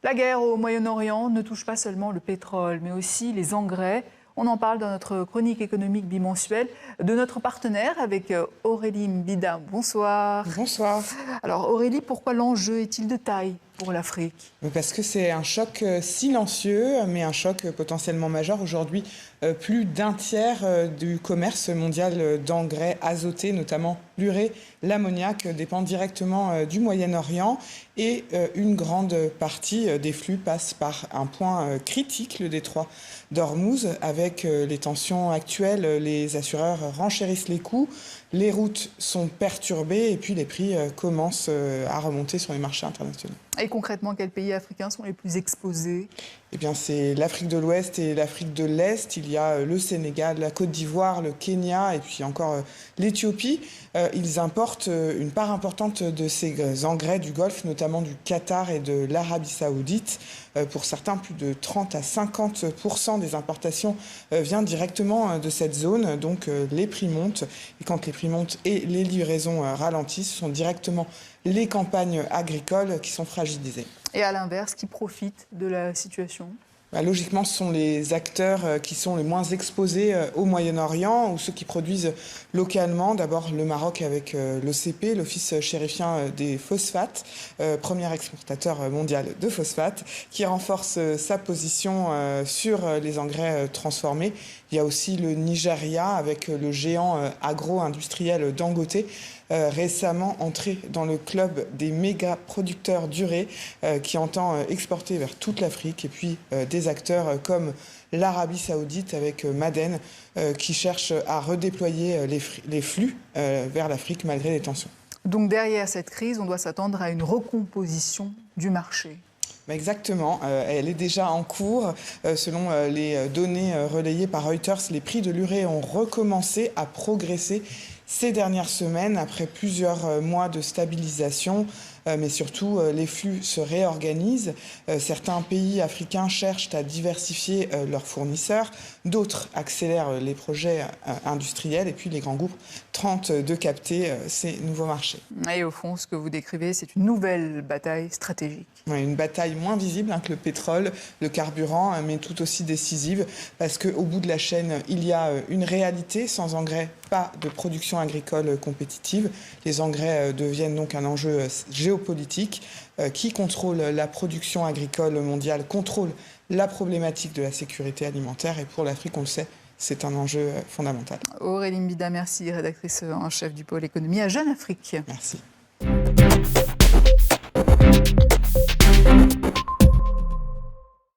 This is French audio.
La guerre au Moyen-Orient ne touche pas seulement le pétrole, mais aussi les engrais. On en parle dans notre chronique économique bimensuelle de notre partenaire avec Aurélie Mbida. Bonsoir. Bonsoir. Alors Aurélie, pourquoi l'enjeu est-il de taille pour l'Afrique ? Parce que c'est un choc silencieux, mais un choc potentiellement majeur. Aujourd'hui, plus d'un tiers du commerce mondial d'engrais azotés, notamment l'urée, l'ammoniac, dépend directement du Moyen-Orient. Et une grande partie des flux passe par un point critique, le détroit d'Ormuz. Avec les tensions actuelles, les assureurs renchérissent les coûts, les routes sont perturbées et puis les prix commencent à remonter sur les marchés internationaux. Et concrètement, quels pays africains sont les plus exposés ? Eh bien, c'est l'Afrique de l'Ouest et l'Afrique de l'Est. Il y a le Sénégal, la Côte d'Ivoire, le Kenya et puis encore l'Éthiopie. Ils importent une part importante de ces engrais du Golfe, notamment du Qatar et de l'Arabie Saoudite. Pour certains, plus de 30 à 50% des importations viennent directement de cette zone. Donc, les prix montent. Et quand les prix montent et les livraisons ralentissent, ce sont directement les campagnes agricoles qui sont fragilisées. Et à l'inverse, qui profitent de la situation ? Logiquement, ce sont les acteurs qui sont les moins exposés au Moyen-Orient ou ceux qui produisent localement. D'abord le Maroc avec l'OCP, l'Office chérifien des phosphates, premier exportateur mondial de phosphates, qui renforce sa position sur les engrais transformés. Il y a aussi le Nigeria avec le géant agro-industriel Dangote, récemment entré dans le club des méga producteurs d'urée qui entend exporter vers toute l'Afrique, et puis des acteurs comme l'Arabie Saoudite avec Ma'aden qui cherche à redéployer les flux vers l'Afrique malgré les tensions. Donc derrière cette crise, on doit s'attendre à une recomposition du marché. Exactement, elle est déjà en cours. Selon les données relayées par Reuters, les prix de l'urée ont recommencé à progresser ces dernières semaines après plusieurs mois de stabilisation. Mais surtout, les flux se réorganisent. Certains pays africains cherchent à diversifier leurs fournisseurs. D'autres accélèrent les projets industriels. Et puis, les grands groupes tentent de capter ces nouveaux marchés. Et au fond, ce que vous décrivez, c'est une nouvelle bataille stratégique. Ouais, une bataille moins visible que le pétrole, le carburant, mais tout aussi décisive. Parce qu'au bout de la chaîne, il y a une réalité. Sans engrais, pas de production agricole compétitive. Les engrais deviennent donc un enjeu géopolitique. Qui contrôle la production agricole mondiale contrôle la problématique de la sécurité alimentaire. Et pour l'Afrique, on le sait, c'est un enjeu fondamental. Aurélie Mbida, merci, rédactrice en chef du pôle économie à Jeune Afrique. Merci.